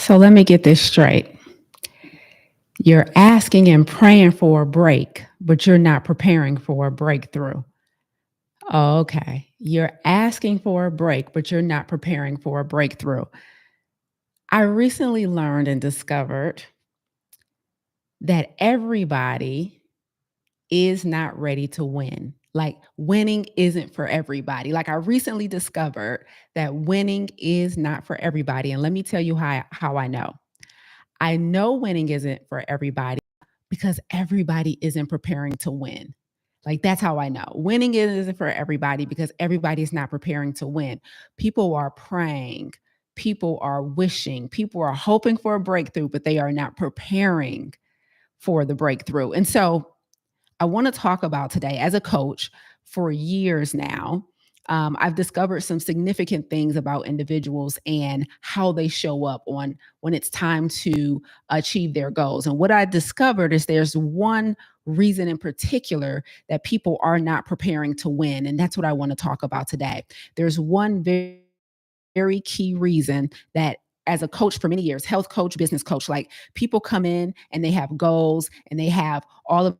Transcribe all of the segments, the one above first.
So let me get this straight. You're asking and praying for a break, but you're not preparing for a breakthrough. Okay. You're asking for a break, but you're not preparing for a breakthrough. I recently learned and discovered that everybody is not ready to win. Like winning isn't for everybody. Like I recently discovered that winning is not for everybody. And let me tell you how I know. I know winning isn't for everybody because everybody isn't preparing to win. Like that's how I know. Winning isn't for everybody because everybody's not preparing to win. People are praying, people are wishing, people are hoping for a breakthrough, but they are not preparing for the breakthrough. And so I want to talk about today as a coach for years now. I've discovered some significant things about individuals and how they show up on when it's time to achieve their goals. And what I discovered is there's one reason in particular that people are not preparing to win. And that's what I want to talk about today. There's one very key reason that as a coach for many years, health coach, business coach, like people come in and they have goals and they have all of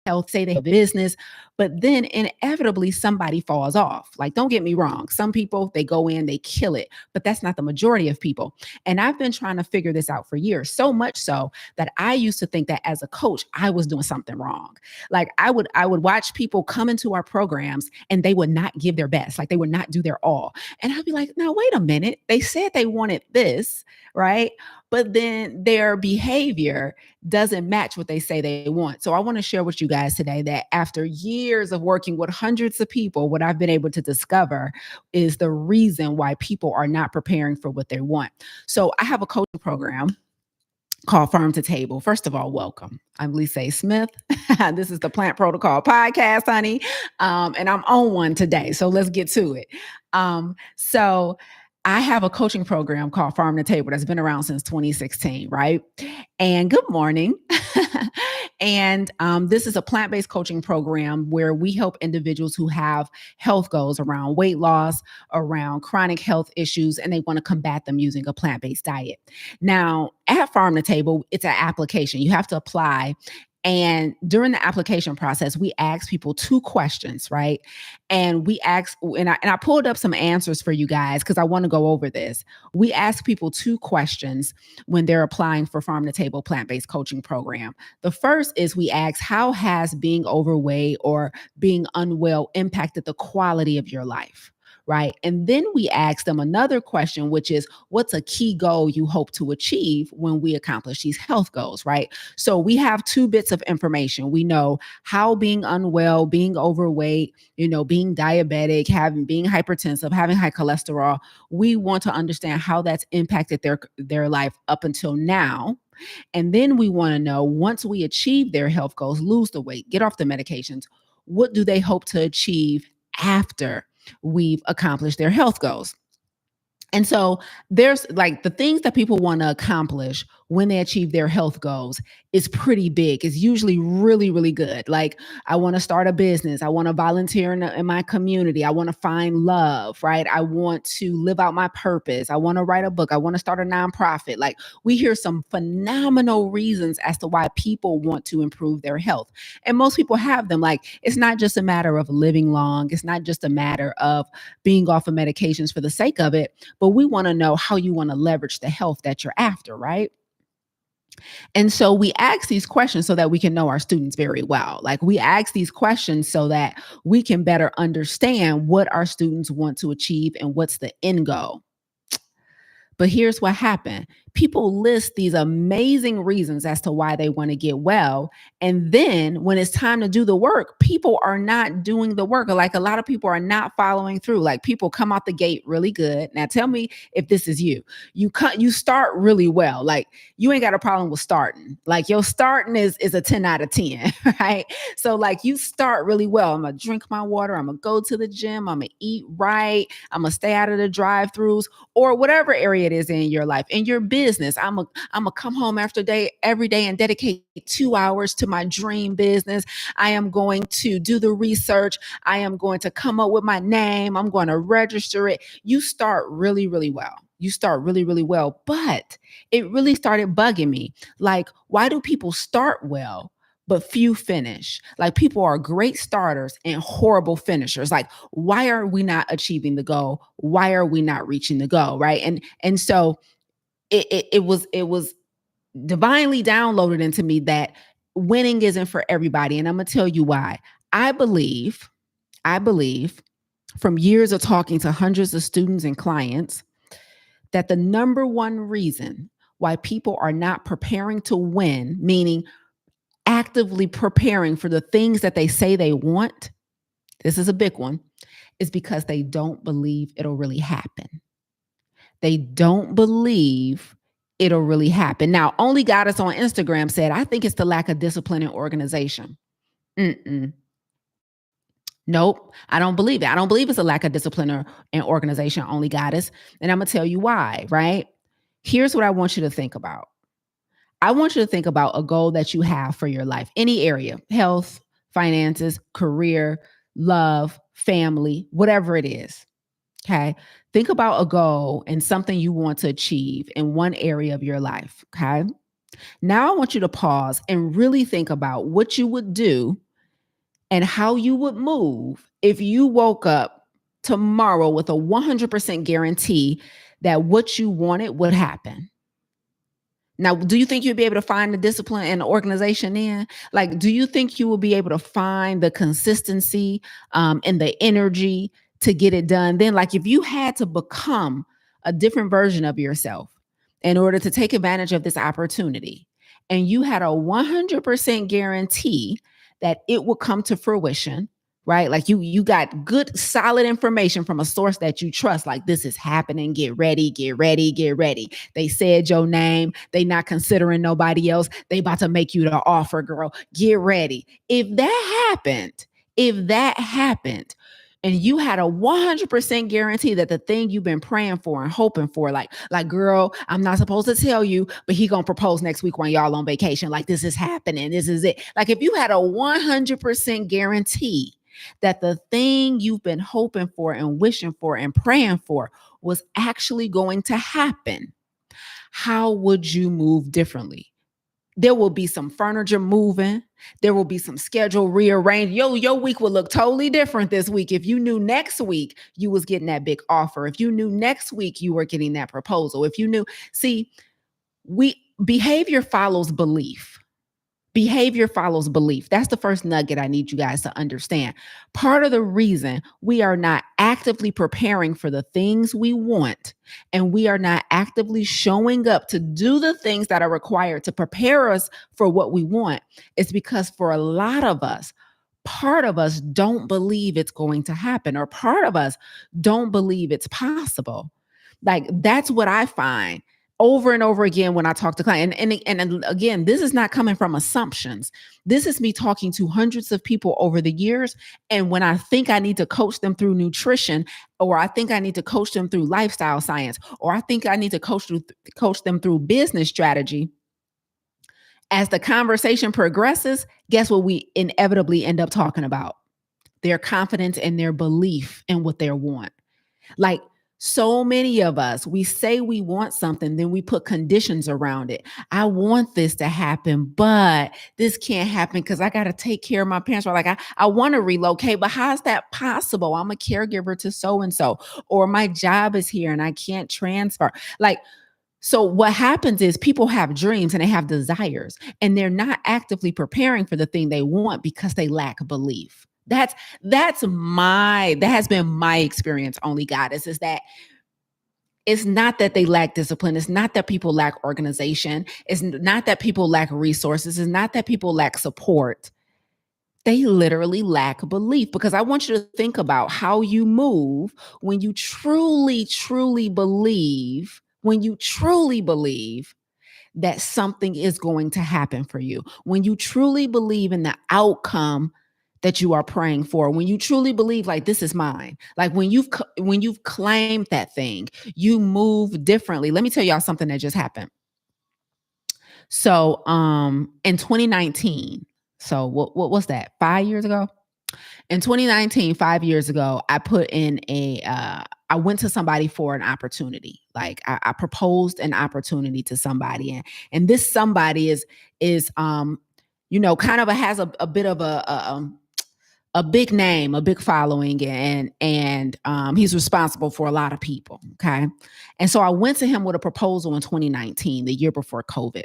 health, say they have business, but then inevitably somebody falls off. Like, don't get me wrong. Some people, they go in, they kill it, but that's not the majority of people. And I've been trying to figure this out for years, so much so that I used to think that as a coach, I was doing something wrong. Like I would watch people come into our programs and they would not give their best, like they would not do their all. And I'd be like, now, wait a minute. They said they wanted this, right? But then their behavior doesn't match what they say they want. So I want to share with you guys today that after years of working with hundreds of people, what I've been able to discover is the reason why people are not preparing for what they want. So I have a coaching program called Farm to Table. First of all, welcome. I'm Lisa Smith. This is the Plant Protocol podcast, honey. And I'm on one today. So let's get to it. So I have a coaching program called Farm to Table that's been around since 2016, right? And good morning. And this is a plant-based coaching program where we help individuals who have health goals around weight loss, around chronic health issues, and they want to combat them using a plant-based diet. Now, at Farm to Table, it's an application. You have to apply. And during the application process, we ask people two questions, right? And we ask, and I pulled up some answers for you guys because I want to go over this. We ask people two questions when they're applying for Farm to Table plant-based coaching program. The first is we ask, how has being overweight or being unwell impacted the quality of your life? Right. And then we ask them another question, which is, what's a key goal you hope to achieve when we accomplish these health goals? Right. So we have two bits of information. We know how being unwell, being overweight, being diabetic, being hypertensive, having high cholesterol. We want to understand how that's impacted their life up until now. And then we want to know, once we achieve their health goals, lose the weight, get off the medications, what do they hope to achieve after we've accomplished their health goals? And so there's like the things that people want to accomplish when they achieve their health goals is pretty big. It's usually really, really good. Like, I want to start a business. I want to volunteer in my community. I want to find love, right? I want to live out my purpose. I want to write a book. I want to start a nonprofit. Like, we hear some phenomenal reasons as to why people want to improve their health. And most people have them. Like, it's not just a matter of living long. It's not just a matter of being off of medications for the sake of it, but we want to know how you want to leverage the health that you're after, right? And so we ask these questions so that we can know our students very well. Like, we ask these questions so that we can better understand what our students want to achieve and what's the end goal. But here's what happened. People list these amazing reasons as to why they want to get well. And then when it's time to do the work, people are not doing the work. Like, a lot of people are not following through. Like, people come out the gate really good. Now tell me if this is you. You start really well. Like, you ain't got a problem with starting. Like, your starting is a 10 out of 10, right? So like, you start really well. I'm gonna drink my water. I'm gonna go to the gym. I'm gonna eat right. I'm gonna stay out of the drive-throughs or whatever area it is in your life, in your business. I'm a come home every day and dedicate 2 hours to my dream business. I am going to do the research. I am going to come up with my name. I'm going to register it. You start really, really well. You start really, really well. But it really started bugging me. Like, why do people start well, but few finish? Like, people are great starters and horrible finishers. Like, why are we not achieving the goal? Why are we not reaching the goal? Right. And so it was divinely downloaded into me that winning isn't for everybody. And I'm gonna tell you why. I believe, I believe from years of talking to hundreds of students and clients that the number one reason why people are not preparing to win, meaning actively preparing for the things that they say they want, this is a big one, is because they don't believe it'll really happen. They don't believe it'll really happen. Now, Only Goddess on Instagram said, I think it's the lack of discipline and organization. Mm-mm. Nope, I don't believe it. I don't believe it's a lack of discipline and organization, Only Goddess. And I'm going to tell you why, right? Here's what I want you to think about. I want you to think about a goal that you have for your life, any area, health, finances, career, love, family, whatever it is. Okay. Think about a goal and something you want to achieve in one area of your life. Okay. Now I want you to pause and really think about what you would do and how you would move if you woke up tomorrow with a 100% guarantee that what you wanted would happen. Now, do you think you'd be able to find the discipline and the organization in? Like, do you think you will be able to find the consistency and the energy to get it done? Then, like, if you had to become a different version of yourself in order to take advantage of this opportunity, and you had a 100% guarantee that it will come to fruition, right? Like you got good solid information from a source that you trust, like this is happening, get ready, get ready, get ready. They said your name, they not considering nobody else, they about to make you the offer, girl, get ready. If that happened and you had a 100% guarantee that the thing you've been praying for and hoping for, like girl, I'm not supposed to tell you, but he gonna propose next week when y'all on vacation, like this is happening, this is it. Like if you had a 100% guarantee that the thing you've been hoping for and wishing for and praying for was actually going to happen, how would you move differently? There will be some furniture moving. There will be some schedule rearranged. Your week will look totally different this week. If you knew next week you was getting that big offer, if you knew next week you were getting that proposal, if you knew, see, behavior follows belief. Behavior follows belief. That's the first nugget I need you guys to understand. Part of the reason we are not actively preparing for the things we want and we are not actively showing up to do the things that are required to prepare us for what we want is because for a lot of us, part of us don't believe it's going to happen, or part of us don't believe it's possible. Like that's what I find over and over again when I talk to clients. And again, this is not coming from assumptions. This is me talking to hundreds of people over the years. And when I think I need to coach them through nutrition, or I think I need to coach them through lifestyle science, or I think I need to coach them through business strategy, as the conversation progresses, guess what we inevitably end up talking about? Their confidence and their belief in what they want. Like so many of us, we say we want something, then we put conditions around it. I want this to happen, but this can't happen because I got to take care of my parents. Or like, I want to relocate, but how's that possible? I'm a caregiver to so and so, or my job is here and I can't transfer. Like, so what happens is people have dreams and they have desires and they're not actively preparing for the thing they want because they lack belief. That has been my experience, Only Goddess, is that it's not that they lack discipline. It's not that people lack organization. It's not that people lack resources. It's not that people lack support. They literally lack belief, because I want you to think about how you move when you truly, truly believe, that something is going to happen for you, when you truly believe in the outcome that you are praying for, when you truly believe like this is mine, like when you've claimed that thing, you move differently. Let me tell y'all something that just happened. So in 2019, so what was that, 5 years ago? In 2019, 5 years ago, I put in I went to somebody for an opportunity. Like I proposed an opportunity to somebody, and this somebody is kind of has a bit of a big name, a big following, and he's responsible for a lot of people. Okay. And so I went to him with a proposal in 2019, the year before COVID.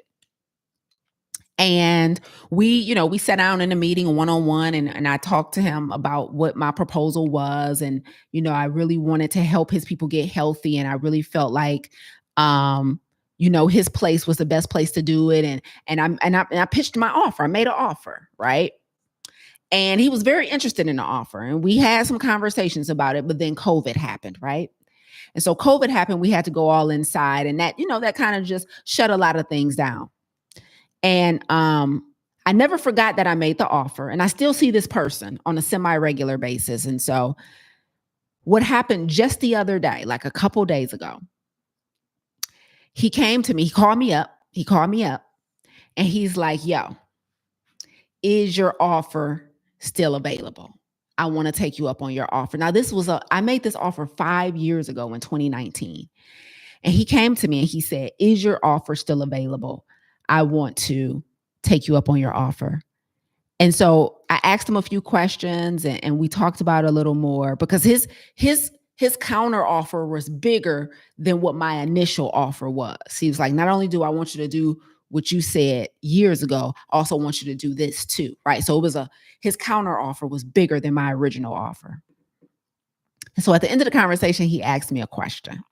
And we sat down in a meeting one-on-one, and I talked to him about what my proposal was. And, I really wanted to help his people get healthy. And I really felt like, his place was the best place to do it. And I pitched my offer. I made an offer, right? And he was very interested in the offer. And we had some conversations about it, but then COVID happened, right? And so COVID happened, we had to go all inside. And that kind of just shut a lot of things down. And I never forgot that I made the offer. And I still see this person on a semi-regular basis. And so what happened just the other day, like a couple days ago, he came to me, he called me up, and he's like, yo, is your offer still available? I want to take you up on your offer. Now, I made this offer 5 years ago in 2019. And he came to me and he said, is your offer still available? I want to take you up on your offer. And so I asked him a few questions, and we talked about it a little more, because his counter offer was bigger than what my initial offer was. He was like, not only do I want you to do what you said years ago, I also want you to do this too, right? So his counter offer was bigger than my original offer. And so at the end of the conversation, he asked me a question.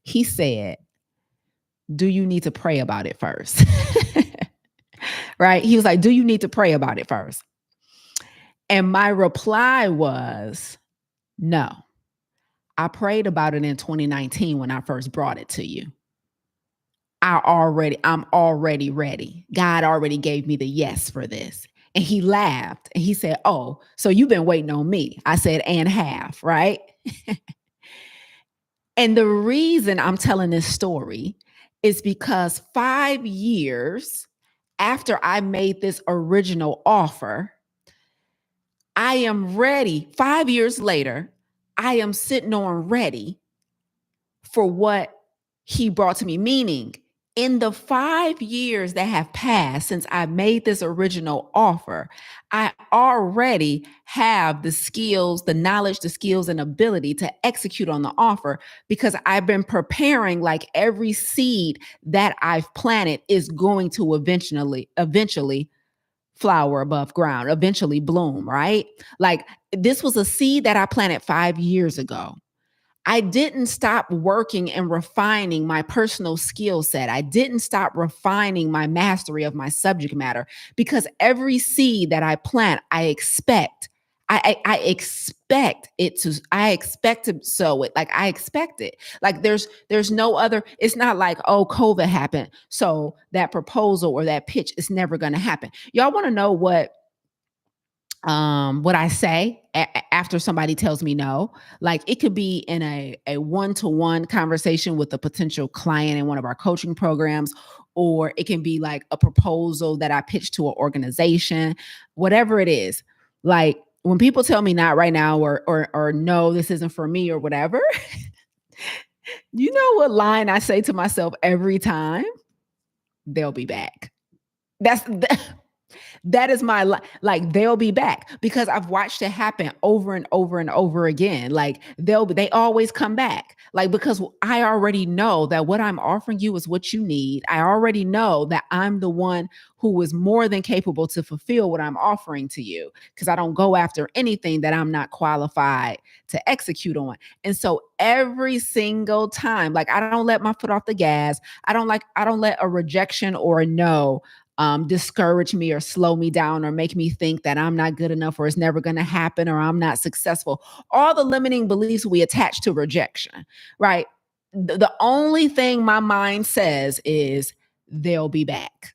He said, do you need to pray about it first? Right? He was like, do you need to pray about it first? And my reply was, no. I prayed about it in 2019 when I first brought it to you. I'm already ready. God already gave me the yes for this. And he laughed and he said, oh, so you've been waiting on me. I said, and half, right? And the reason I'm telling this story is because 5 years after I made this original offer, I am ready. 5 years later, I am sitting on ready for what he brought to me. Meaning, in the 5 years that have passed since I made this original offer, I already have the skills, the knowledge, the skills, and ability to execute on the offer, because I've been preparing. Like every seed that I've planted is going to eventually flower above ground, eventually bloom, right? Like this was a seed that I planted 5 years ago. I didn't stop working and refining my personal skill set. I didn't stop refining my mastery of my subject matter, because every seed that I plant, I expect to sow it. Like I expect it. Like there's no other, it's not like, oh, COVID happened, so that proposal or that pitch is never going to happen. Y'all want to know what I say after somebody tells me no? Like it could be in a one-to-one conversation with a potential client in one of our coaching programs, or it can be like a proposal that I pitched to an organization, whatever it is. Like when people tell me not right now, or no, this isn't for me or whatever, you know what line I say to myself every time? They'll be back. That is like they'll be back, because I've watched it happen over and over and over again. Like they always come back. Like, because I already know that what I'm offering you is what you need. I already know that I'm the one who is more than capable to fulfill what I'm offering to you, because I don't go after anything that I'm not qualified to execute on. And so every single time, like I don't let my foot off the gas. I don't let a rejection or a no discourage me or slow me down or make me think that I'm not good enough, or it's never going to happen, or I'm not successful. All the limiting beliefs we attach to rejection, right? The only thing my mind says is they'll be back.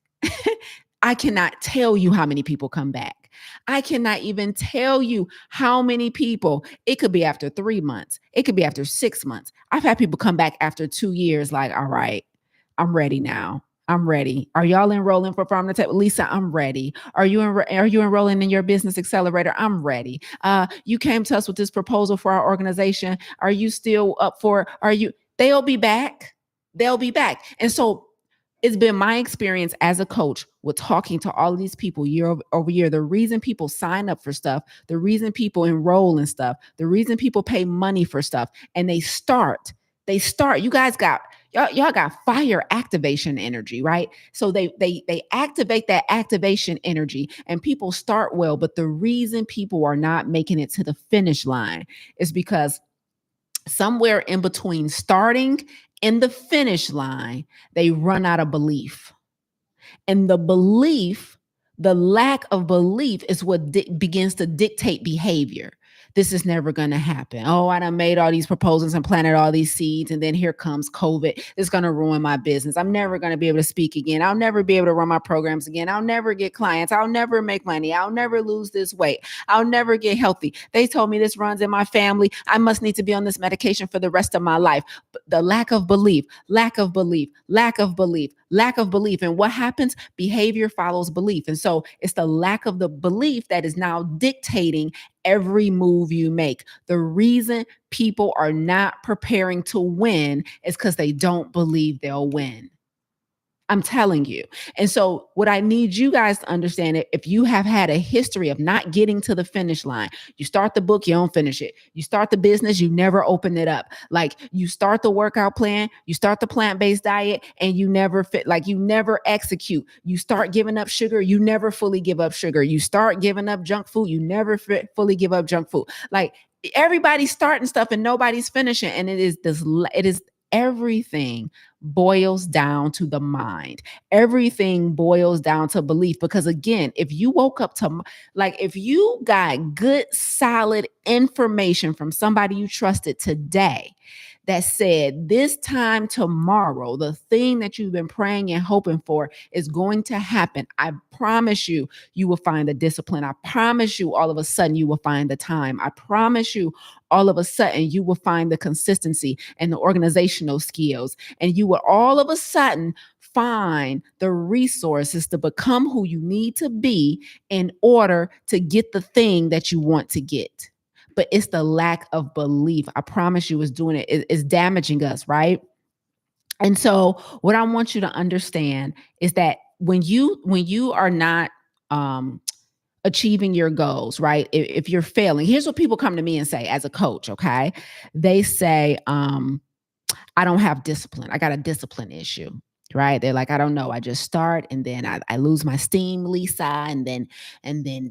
I cannot tell you how many people come back. I cannot even tell you how many people. It could be after 3 months. It could be after 6 months. I've had people come back after 2 years like, all right, I'm ready now. I'm ready. Are y'all enrolling for Farm to Table? Lisa, I'm ready. Are you enrolling in your business accelerator? I'm ready. You came to us with this proposal for our organization. Are you still up for? Are you? They'll be back. They'll be back. And so it's been my experience as a coach with talking to all of these people year over year. The reason people sign up for stuff, the reason people enroll in stuff, the reason people pay money for stuff, and they start. You guys got y'all got fire activation energy, right? So they activate that activation energy, and people start well. But the reason people are not making it to the finish line is because somewhere in between starting and the finish line, they run out of belief. And the lack of belief is what begins to dictate behavior. This is never going to happen. Oh, I done made all these proposals and planted all these seeds, and then here comes COVID. It's going to ruin my business. I'm never going to be able to speak again. I'll never be able to run my programs again. I'll never get clients. I'll never make money. I'll never lose this weight. I'll never get healthy. They told me this runs in my family. I must need to be on this medication for the rest of my life. The lack of belief, lack of belief, lack of belief, lack of belief. And what happens? Behavior follows belief. And so it's the lack of the belief that is now dictating every move you make. The reason people are not preparing to win is because they don't believe they'll win. I'm telling you. And so what I need you guys to understand, if you have had a history of not getting to the finish line, you start the book, you don't finish it. You start the business, you never open it up. Like you start the workout plan, you start the plant-based diet, and you never fit, like you never execute. You start giving up sugar, you never fully give up sugar. You start giving up junk food, you never fully give up junk food. Like everybody's starting stuff and nobody's finishing. And it is everything boils down to the mind. Everything boils down to belief. Because again, if you woke up to, like, if you got good, solid information from somebody you trusted today that said, this time tomorrow, the thing that you've been praying and hoping for is going to happen. I promise you, you will find the discipline. I promise you, all of a sudden, you will find the time. I promise you, all of a sudden, you will find the consistency and the organizational skills. And you will all of a sudden find the resources to become who you need to be in order to get the thing that you want to get. But it's the lack of belief. I promise you, it's doing it. It's damaging us, right? And so, what I want you to understand is that when you are not achieving your goals, right? If you're failing, here's what people come to me and say as a coach. Okay, they say, "I don't have discipline. I got a discipline issue." Right? They're like, I don't know. I just start and then I lose my steam, Lisa, and then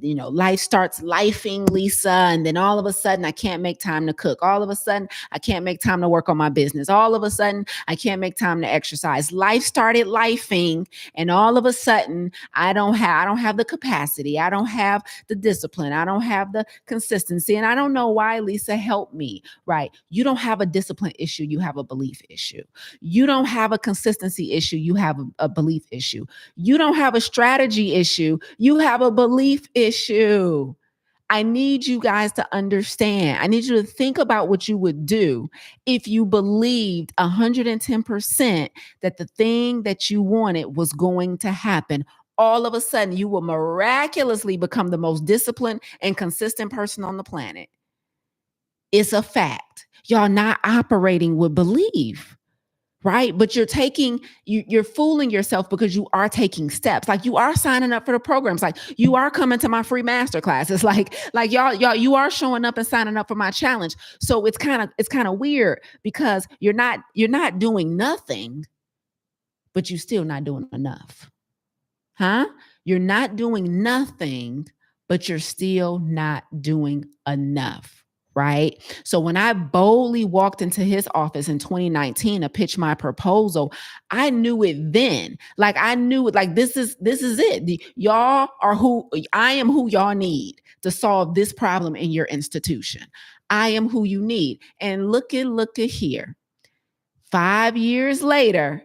life starts lifing, Lisa, and then all of a sudden I can't make time to cook. All of a sudden I can't make time to work on my business. All of a sudden I can't make time to exercise. Life started lifing, and all of a sudden I don't have the capacity. I don't have the discipline. I don't have the consistency, and I don't know why. Lisa, help me. Right? You don't have a discipline issue. You have a belief issue. You don't have a consistency issue. You have a belief issue. You don't have a strategy issue. You have a belief issue. I need you guys to understand. I need you to think about what you would do if you believed 110% that the thing that you wanted was going to happen. All of a sudden, you will miraculously become the most disciplined and consistent person on the planet. It's a fact. Y'all not operating with belief. Right? But you're fooling yourself because you are taking steps. Like you are signing up for the programs. Like you are coming to my free masterclass. It's like y'all, you are showing up and signing up for my challenge. So it's kind of weird because you're not doing nothing, but you're still not doing enough. Huh? You're not doing nothing, but you're still not doing enough. Right? So when I boldly walked into his office in 2019 to pitch my proposal, I knew it then. Like I knew it, like this is it. Y'all are who I am, who y'all need to solve this problem in your institution. I am who you need. And look at here. 5 years later,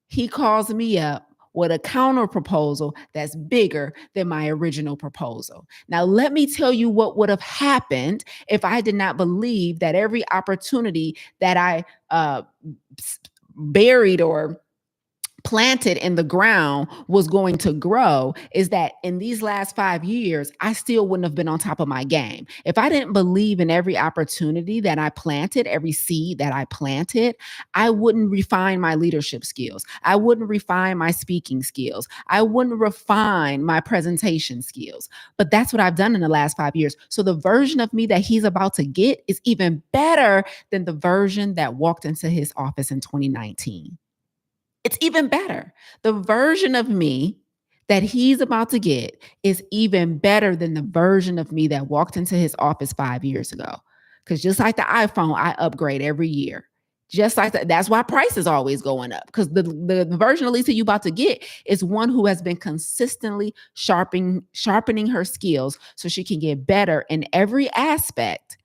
he calls me up with a counter proposal that's bigger than my original proposal. Now, let me tell you what would have happened if I did not believe that every opportunity that I buried or planted in the ground was going to grow is that in these last 5 years, I still wouldn't have been on top of my game. If I didn't believe in every opportunity that I planted, every seed that I planted, I wouldn't refine my leadership skills. I wouldn't refine my speaking skills. I wouldn't refine my presentation skills. But that's what I've done in the last 5 years. So the version of me that he's about to get is even better than the version that walked into his office in 2019. It's even better. The version of me that he's about to get is even better than the version of me that walked into his office 5 years ago. Because just like the iPhone, I upgrade every year. Just like that. That's why price is always going up. Because the version of Lisa you about to get is one who has been consistently sharpening her skills so she can get better in every aspect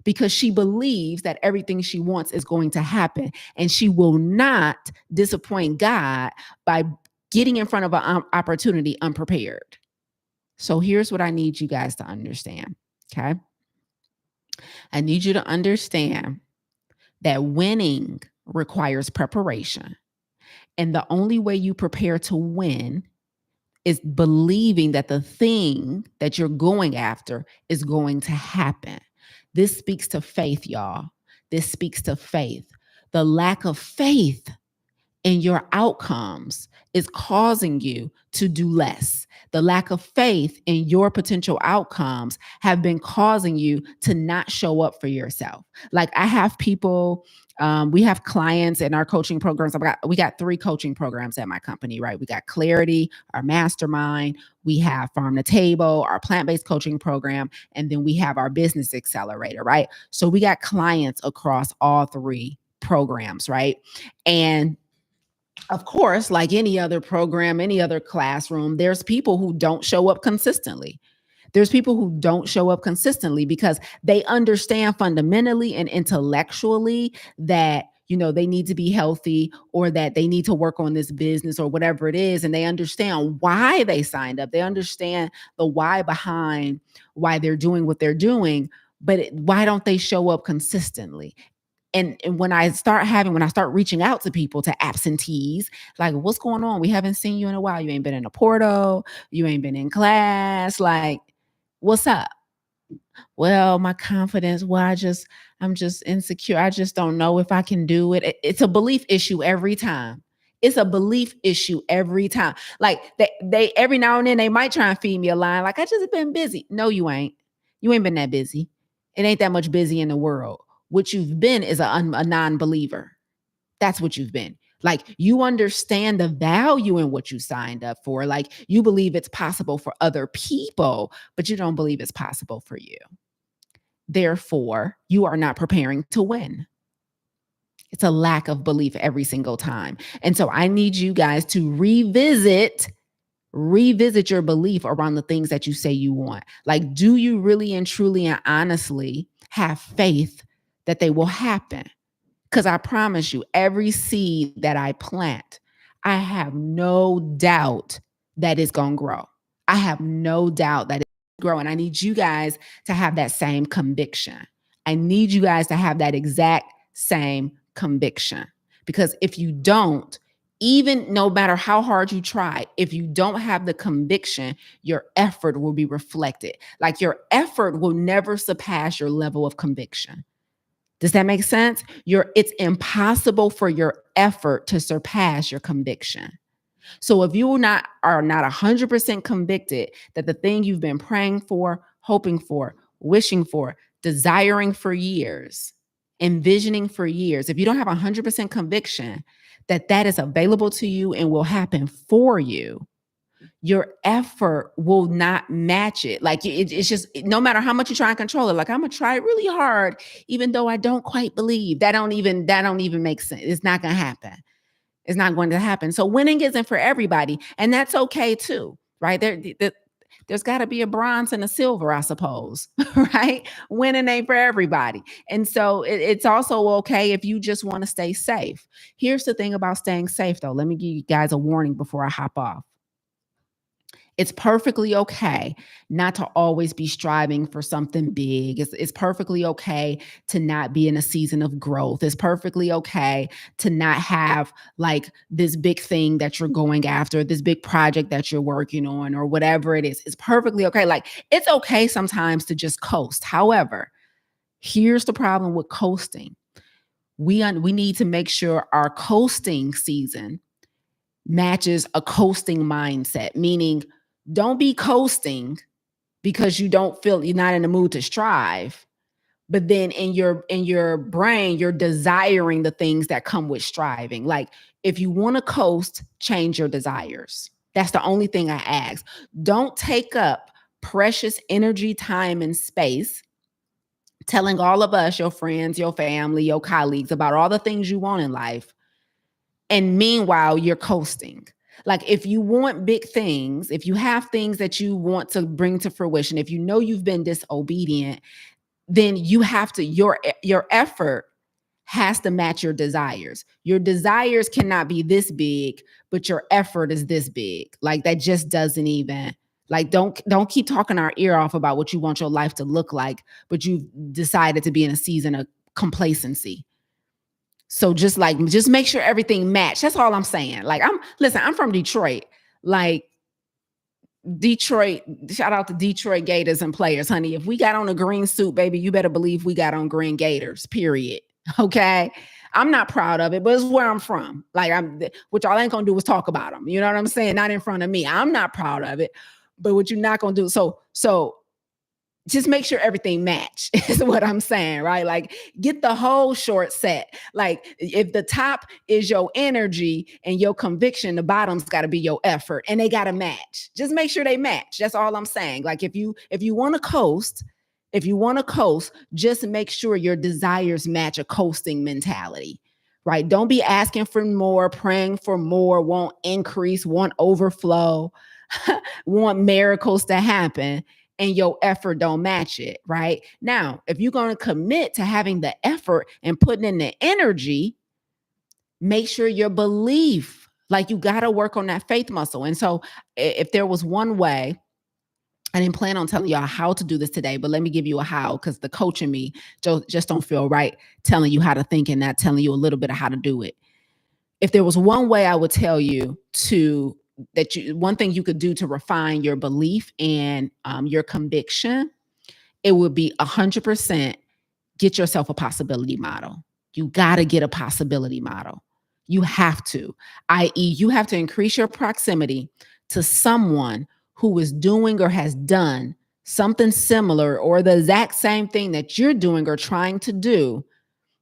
because she believes that everything she wants is going to happen and she will not disappoint God by getting in front of an opportunity unprepared. So here's what I need you guys to understand, okay? I need you to understand that winning requires preparation. And the only way you prepare to win is believing that the thing that you're going after is going to happen. This speaks to faith, y'all. This speaks to faith. The lack of faith in your outcomes is causing you to do less. The lack of faith in your potential outcomes have been causing you to not show up for yourself. Like I have people, we have clients in our coaching programs. We got 3 coaching programs at my company, right? We got Clarity, our mastermind. We have Farm to Table, our plant-based coaching program, and then we have our business accelerator, right? So we got clients across all 3 programs, right? And of course, like any other program, any other classroom, there's people who don't show up consistently. There's people who don't show up consistently because they understand fundamentally and intellectually that, you know, they need to be healthy or that they need to work on this business or whatever it is. And they understand why they signed up. They understand the why behind why they're doing what they're doing, but why don't they show up consistently? And when I start reaching out to people, to absentees, like, what's going on? We haven't seen you in a while. You ain't been in a portal. You ain't been in class. Like, what's up? Well, my confidence. Well, I'm just insecure. I just don't know if I can do it. It's a belief issue every time. It's a belief issue every time. Like they every now and then they might try and feed me a line. Like, I just been busy. No, you ain't. You ain't been that busy. It ain't that much busy in the world. What you've been is a non-believer. That's what you've been. Like, you understand the value in what you signed up for. Like, you believe it's possible for other people, but you don't believe it's possible for you. Therefore, you are not preparing to win. It's a lack of belief every single time. And so I need you guys to revisit your belief around the things that you say you want. Like, do you really and truly and honestly have faith that they will happen? Because I promise you, every seed that I plant, I have no doubt that it's going to grow. I have no doubt that it's going to grow. And I need you guys to have that same conviction. I need you guys to have that exact same conviction. Because if you don't, even no matter how hard you try, if you don't have the conviction, your effort will be reflected. Like, your effort will never surpass your level of conviction. Does that make sense? It's impossible for your effort to surpass your conviction. So if you are not 100% convicted that the thing you've been praying for, hoping for, wishing for, desiring for years, envisioning for years, if you don't have 100% conviction that that is available to you and will happen for you, your effort will not match it. Like, it's just, no matter how much you try and control it, like, I'm gonna try really hard, even though I don't quite believe. That don't even make sense. It's not gonna happen. It's not going to happen. So winning isn't for everybody, and that's okay too, right? There's got to be a bronze and a silver, I suppose, right? Winning ain't for everybody. And so it's also okay if you just want to stay safe. Here's the thing about staying safe, though. Let me give you guys a warning before I hop off. It's perfectly okay not to always be striving for something big. It's perfectly okay to not be in a season of growth. It's perfectly okay to not have like this big thing that you're going after, this big project that you're working on, or whatever it is. It's perfectly okay. Like it's okay sometimes to just coast. However, here's the problem with coasting. We need to make sure our coasting season matches a coasting mindset, meaning don't be coasting because you don't feel you're not in the mood to strive, but then in your brain you're desiring the things that come with striving. Like if you want to coast, change your desires. That's the only thing I ask. Don't take up precious energy, time, and space telling all of us, your friends, your family, your colleagues, about all the things you want in life, and meanwhile you're coasting. Like if you want big things, if you have things that you want to bring to fruition, if you know you've been disobedient, then you have to your effort has to match your desires. Your desires cannot be this big, but your effort is this big. Like that just doesn't even, like don't keep talking our ear off about what you want your life to look like, but you've decided to be in a season of complacency. So just make sure everything match. That's all I'm saying. Like I'm from Detroit. Like Detroit, shout out to Detroit Gators and players, honey. If we got on a green suit, baby, you better believe we got on green Gators, period. Okay. I'm not proud of it, but it's where I'm from. Like what y'all ain't gonna do is talk about them. You know what I'm saying? Not in front of me. I'm not proud of it, but what you're not gonna do. So just make sure everything match is what I'm saying, right? Like get the whole short set. Like if the top is your energy and your conviction, the bottom's got to be your effort, and they got to match. Just make sure they match. That's all I'm saying. Like if you want to coast, just make sure your desires match a coasting mentality. Right? Don't be asking for more, praying for more, want increase, want overflow, want miracles to happen, and your effort don't match it, right? Now, if you're going to commit to having the effort and putting in the energy, make sure your belief, like you got to work on that faith muscle. And so if there was one way, I didn't plan on telling y'all how to do this today, but let me give you a how, because the coach in me just don't feel right telling you how to think and not telling you a little bit of how to do it. If there was one way I would tell you one thing you could do to refine your belief and your conviction, it would be 100% get yourself a possibility model. You got to get a possibility model. You have to, i.e., you have to increase your proximity to someone who is doing or has done something similar or the exact same thing that you're doing or trying to do,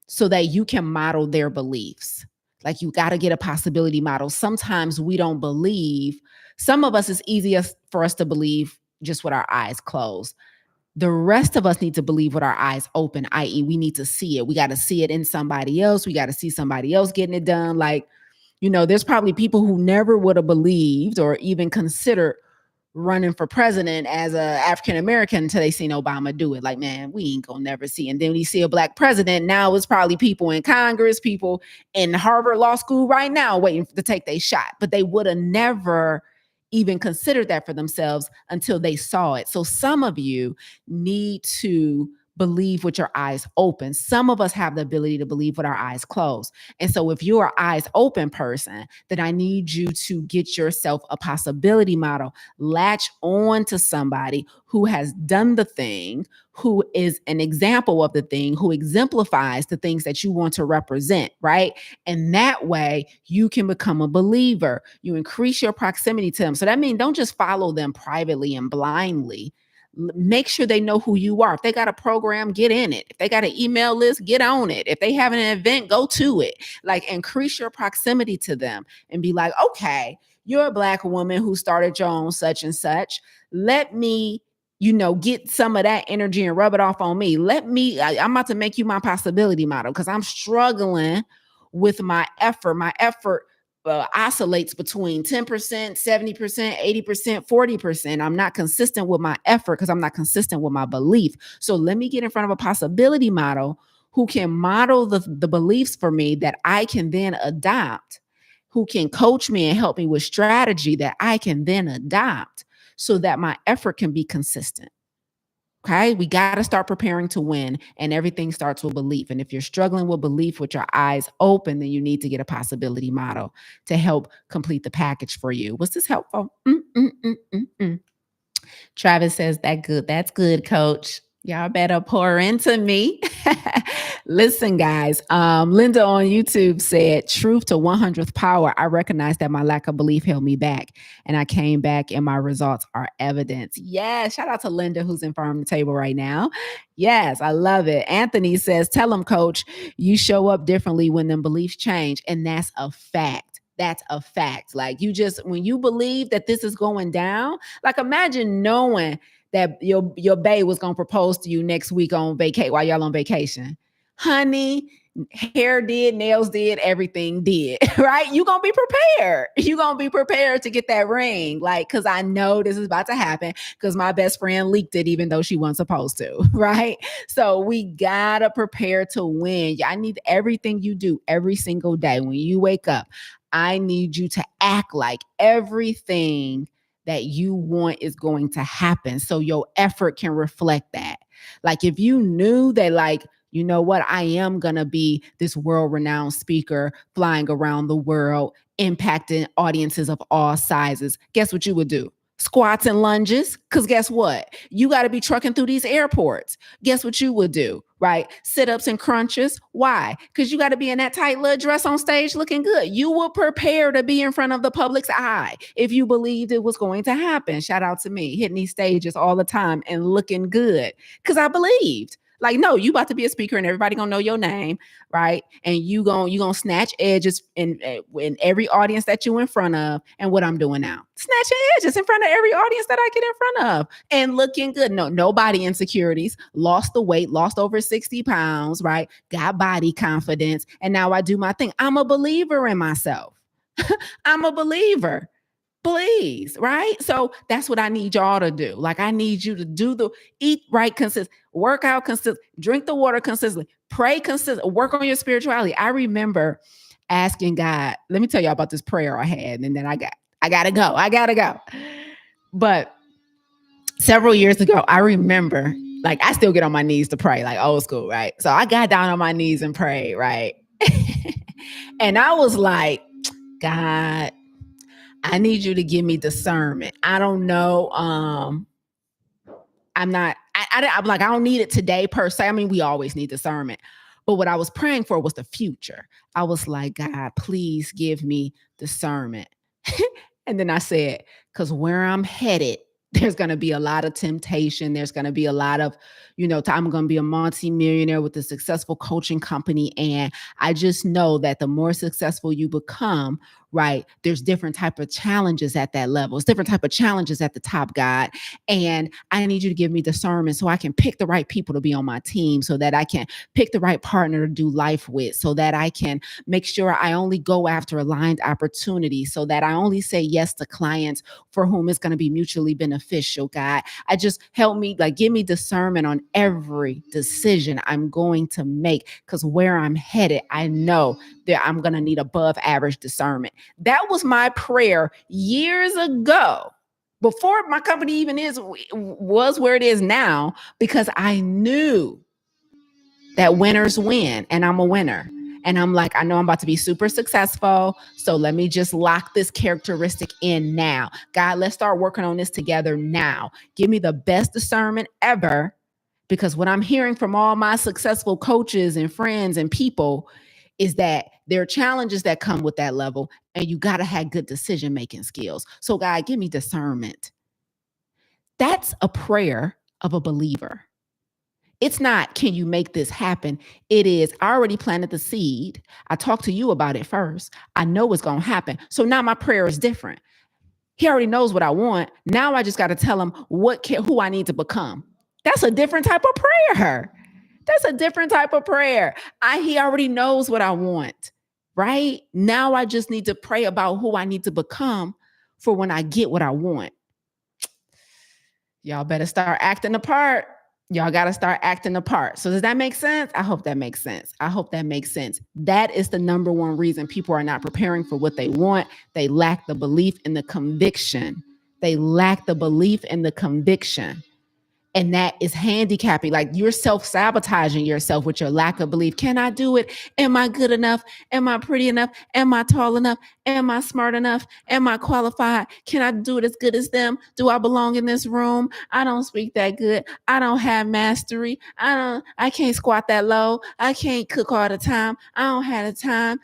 so that you can model their beliefs. Like you got to get a possibility model. Sometimes we don't believe. Some of us, it's easiest for us to believe just with our eyes closed. The rest of us need to believe with our eyes open, i.e., we need to see it. We got to see it in somebody else. We got to see somebody else getting it done. Like, there's probably people who never would have believed or even considered running for president as a African American until they seen Obama do it. Like, man, we ain't gonna never see. And then when you see a black president, now it's probably people in Congress, people in Harvard Law School right now waiting to take their shot. But they would have never even considered that for themselves until they saw it. So some of you need to believe with your eyes open. Some of us have the ability to believe with our eyes closed. And so if you're an eyes open person, then I need you to get yourself a possibility model. Latch on to somebody who has done the thing, who is an example of the thing, who exemplifies the things that you want to represent, right? And that way you can become a believer. You increase your proximity to them. So that means don't just follow them privately and blindly. Make sure they know who you are. If they got a program, get in it. If they got an email list, get on it. If they have an event, go to it. Like increase your proximity to them and be like, okay, you're a black woman who started your own such and such. Let me, get some of that energy and rub it off on me. I'm about to make you my possibility model because I'm struggling with my effort. My effort oscillates between 10%, 70%, 80%, 40%. I'm not consistent with my effort because I'm not consistent with my belief. So let me get in front of a possibility model who can model the beliefs for me that I can then adopt, who can coach me and help me with strategy that I can then adopt, so that my effort can be consistent. Okay, we got to start preparing to win, and everything starts with belief. And if you're struggling with belief with your eyes open, then you need to get a possibility model to help complete the package for you. Was this helpful? Travis says that good. That's good, coach. Y'all better pour into me. Listen, guys. Linda on YouTube said, truth to 100th power. I recognize that my lack of belief held me back, and I came back, and my results are evidence. Yes. Shout out to Linda, who's in Farm to Table right now. Yes, I love it. Anthony says, tell him, coach, you show up differently when them beliefs change. And that's a fact. That's a fact. Like, you just, when you believe that this is going down, like, imagine knowing that your bae was going to propose to you next week on vacation while y'all on vacation. Honey, hair did, nails did, everything did, right? You're going to be prepared. You're going to be prepared to get that ring. Like, because I know this is about to happen because my best friend leaked it even though she wasn't supposed to, right? So we got to prepare to win. I need everything you do every single day when you wake up. I need you to act like everything that you want is going to happen so your effort can reflect that. Like, if you knew that, like, you know what, I am going to be this world-renowned speaker flying around the world, impacting audiences of all sizes, guess what you would do? Squats and lunges, because guess what? You got to be trucking through these airports. Guess what you would do, right? Sit-ups and crunches. Why? Because you got to be in that tight little dress on stage looking good. You will prepare to be in front of the public's eye if you believed it was going to happen. Shout out to me, hitting these stages all the time and looking good because I believed. Like, no, you about to be a speaker and everybody gonna know your name, right? And you gonna snatch edges in every audience that you in front of. And what I'm doing now, snatching edges in front of every audience that I get in front of and looking good. No body insecurities, lost the weight, lost over 60 pounds, right? Got body confidence. And now I do my thing. I'm a believer in myself. I'm a believer. Please, right? So that's what I need y'all to do. Like, I need you to do the eat right consistent, work out consistent, drink the water consistently, pray consistent, work on your spirituality. I remember asking God, let me tell y'all about this prayer I had, and then I gotta go. But several years ago, I remember, like, I still get on my knees to pray, like old school, right? So I got down on my knees and prayed, right? And I was like, God, I need you to give me discernment. I don't know. I'm like, I don't need it today per se. I mean, we always need discernment. But what I was praying for was the future. I was like, God, please give me discernment. And then I said, because where I'm headed, there's going to be a lot of temptation. There's going to be a lot of, I'm going to be a multi-millionaire with a successful coaching company. And I just know that the more successful you become, right, there's different type of challenges at that level. It's different type of challenges at the top, God. And I need you to give me discernment so I can pick the right people to be on my team, so that I can pick the right partner to do life with, so that I can make sure I only go after aligned opportunities, so that I only say yes to clients for whom it's going to be mutually beneficial, God. I just help me, like, give me discernment on every decision I'm going to make, because where I'm headed, I know that I'm going to need above average discernment. That was my prayer years ago, before my company even was where it is now, because I knew that winners win, and I'm a winner. And I'm like, I know I'm about to be super successful, so let me just lock this characteristic in now. God, let's start working on this together now. Give me the best discernment ever, because what I'm hearing from all my successful coaches and friends and people is that there are challenges that come with that level, and you got to have good decision-making skills. So God, give me discernment. That's a prayer of a believer. It's not, can you make this happen? It is, I already planted the seed. I talked to you about it first. I know it's going to happen. So now my prayer is different. He already knows what I want. Now I just got to tell him who I need to become. That's a different type of prayer. That's a different type of prayer. He already knows what I want, right? Now I just need to pray about who I need to become for when I get what I want. Y'all better start acting the part. Y'all got to start acting the part. So does that make sense? I hope that makes sense. That is the number one reason people are not preparing for what they want. They lack the belief and the conviction They lack the belief and the conviction. And that is handicapping. Like you're self-sabotaging yourself with your lack of belief. Can I do it? Am I good enough? Am I pretty enough? Am I tall enough? Am I smart enough? Am I qualified? Can I do it as good as them? Do I belong in this room? I don't speak that good. I don't have mastery. I can't squat that low. I can't cook all the time. I don't have the time.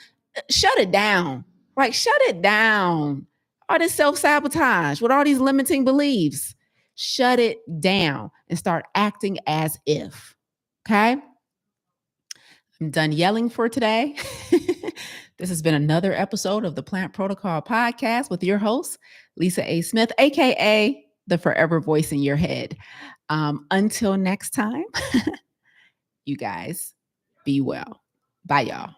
Shut it down. Like shut it down. All this self-sabotage with all these limiting beliefs. Shut it down and start acting as if. Okay? I'm done yelling for today. This has been another episode of the Plant Protocol Podcast with your host, Lisa A. Smith, aka the forever voice in your head. Until next time, you guys be well. Bye, y'all.